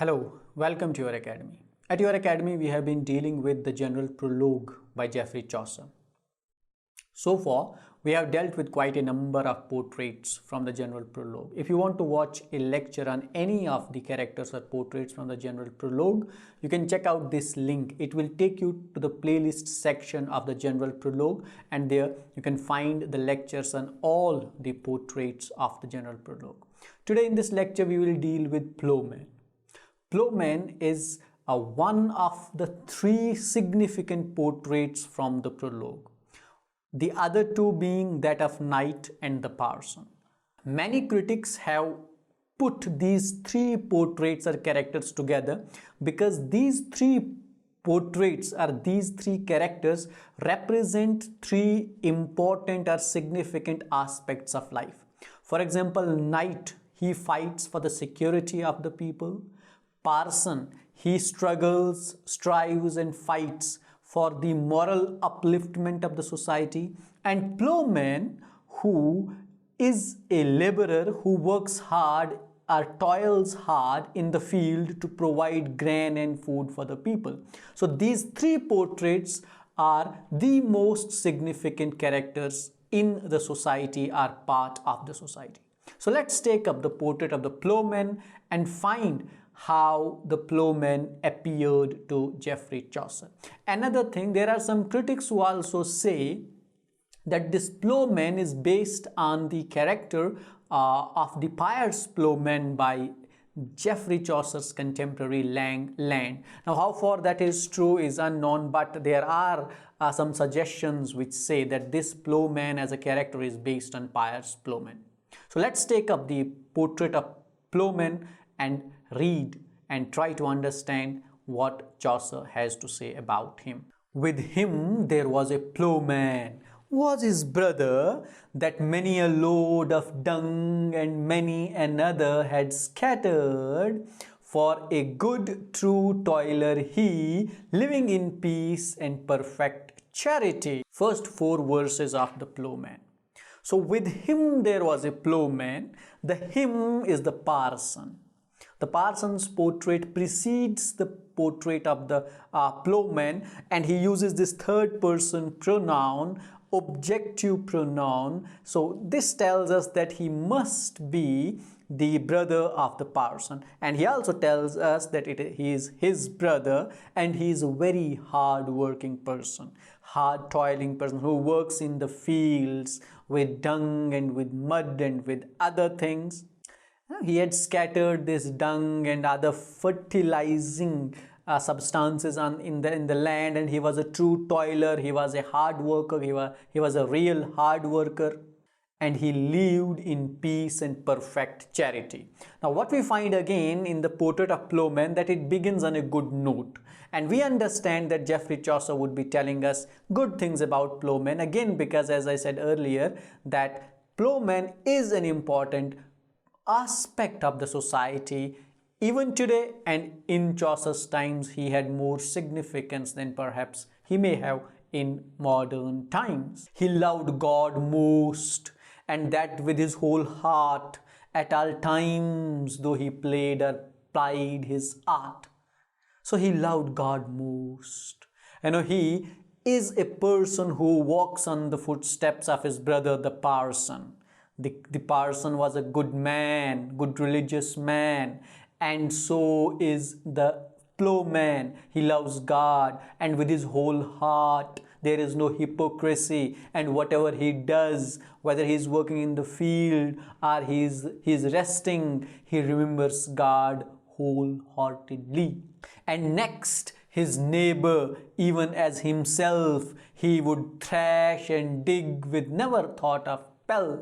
Hello, welcome to your academy. At your academy, we have been dealing with the general prologue by Geoffrey Chaucer. So far, we have dealt with quite a number of portraits from the general prologue. If you want to watch a lecture on any of the characters or portraits from the general prologue, you can check out this link. It will take you to the playlist section of the general prologue, and there you can find the lectures on all the portraits of the general prologue. Today in this lecture, we will deal with Ploughman. Ploughman is one of the three significant portraits from the prologue, the other two being that of Knight and the Parson. Many critics have put these three portraits or characters together because these three portraits or these three characters represent three important or significant aspects of life. For example, Knight, he fights for the security of the people. Parson, he struggles, strives and fights for the moral upliftment of the society. And Ploughman, who is a laborer who works hard or toils hard in the field to provide grain and food for the people. So these three portraits are the most significant characters in the society, are part of the society. So let's take up the portrait of the Ploughman and find how the Ploughman appeared to Geoffrey Chaucer. Another thing, there are some critics who also say that this Ploughman is based on the character of the Piers Ploughman by Geoffrey Chaucer's contemporary Land. Now, how far that is true is unknown, but there are some suggestions which say that this Ploughman as a character is based on Piers Ploughman. So let's take up the portrait of Ploughman and read and try to understand what Chaucer has to say about him. With him there was a ploughman, was his brother, that many a load of dung and many another had scattered. For a good true toiler he, living in peace and perfect charity. First four verses of the Ploughman. So with him there was a ploughman. The him is the parson. The parson's portrait precedes the portrait of the ploughman, and he uses this third person pronoun, objective pronoun. So this tells us that he must be the brother of the parson, and he also tells us that he is his brother, and he is a very hard working person, hard toiling person who works in the fields with dung and with mud and with other things. He had scattered this dung and other fertilizing substances in the land, and he was a true toiler. He was a hard worker. He was a real hard worker, and he lived in peace and perfect charity. Now, what we find again in the portrait of Ploughman, that it begins on a good note, and we understand that Geoffrey Chaucer would be telling us good things about Ploughman again, because as I said earlier, that Ploughman is an important aspect of the society even today, and in Chaucer's times he had more significance than perhaps he may have in modern times. He loved God most, and that with his whole heart at all times, though he played or plied his art. So he loved God most. He is a person who walks on the footsteps of his brother the parson. The parson was a good man, good religious man, and so is the ploughman. He loves God, and with his whole heart. There is no hypocrisy, and whatever he does, whether he is working in the field or he is resting, he remembers God wholeheartedly. And next, his neighbor, even as himself, he would thrash and dig with never thought of pelf.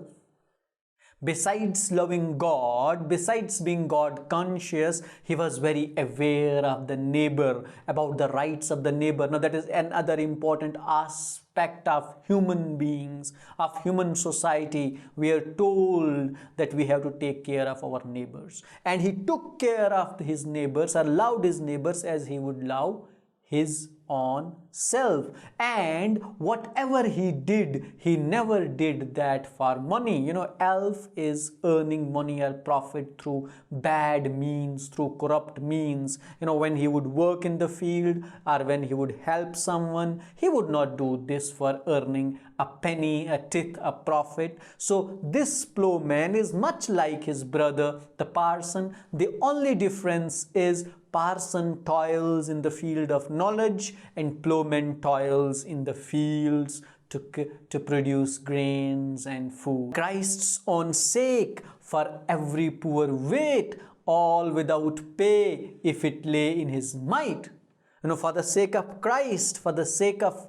Besides loving God, besides being God conscious, he was very aware of the neighbor, about the rights of the neighbor. Now that is another important aspect of human beings, of human society. We are told that we have to take care of our neighbors. And he took care of his neighbors, or loved his neighbors as he would love his on self, and whatever he did, he never did that for money. Elf is earning money or profit through bad means, through corrupt means. When he would work in the field or when he would help someone, he would not do this for earning a penny, a tithe, a profit. So this plowman is much like his brother, the parson. The only difference is parson toils in the field of knowledge and plowman toils in the fields to produce grains and food. Christ's own sake, for every poor wait, all without pay, if it lay in his might. For the sake of Christ, for the sake of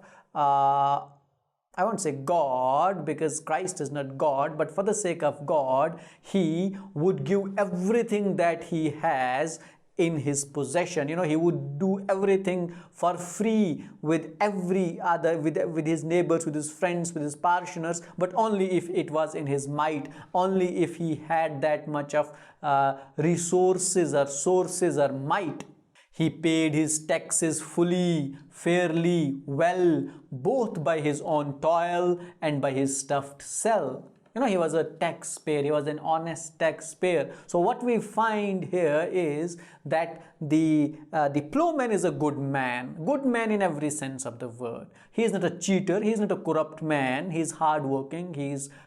I won't say God, because Christ is not God, but for the sake of God, he would give everything that he has in his possession. He would do everything for free with every other, with his neighbors, with his friends, with his parishioners, but only if it was in his might, only if he had that much of resources or sources or might. He paid his taxes fully, fairly, well, both by his own toil and by his stuffed self. He was a taxpayer, he was an honest taxpayer. So what we find here is that the plowman is a good man in every sense of the word. He is not a cheater, he is not a corrupt man, he is hardworking,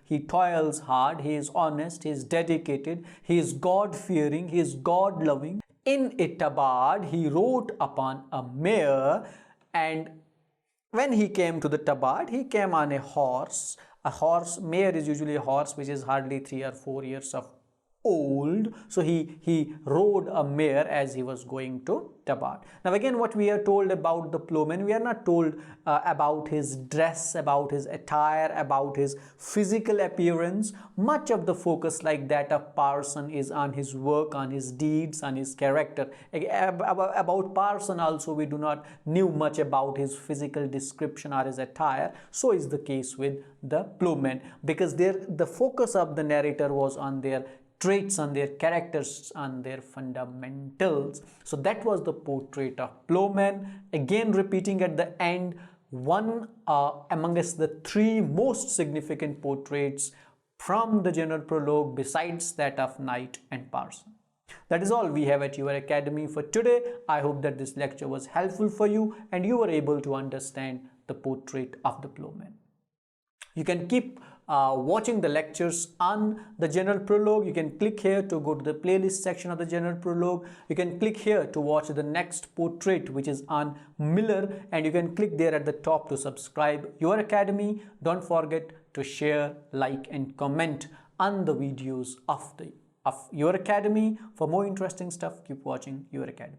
he toils hard, he is honest, he is dedicated, he is God-fearing, he is God-loving. In a tabard, he rode upon a mare, and when he came to the tabard, he came on a horse. Mare is usually a horse which is hardly 3 or 4 years of old. So he rode a mare as he was going to tabard. Now again, what we are told about the plowman, we are not told about his dress, about his attire, about his physical appearance. Much of the focus, like that of parson, is on his work, on his deeds, on his character. About parson also, we do not know much about his physical description or his attire. So is the case with the plowman, because the focus of the narrator was on their traits, on their characters, on their fundamentals. So that was the portrait of plowman. Again, repeating at the end, one amongst the 3 most significant portraits from the general prologue, besides that of knight and parson. That is all we have at your academy for today. I hope that this lecture was helpful for you and you were able to understand the portrait of the plowman. You can keep watching the lectures on the general prologue. You can click here to go to the playlist section of the general prologue. You can click here to watch the next portrait, which is on Miller, and you can click there at the top to subscribe your academy. Don't forget to share, like and comment on the videos of your academy. For more interesting stuff, keep watching your academy.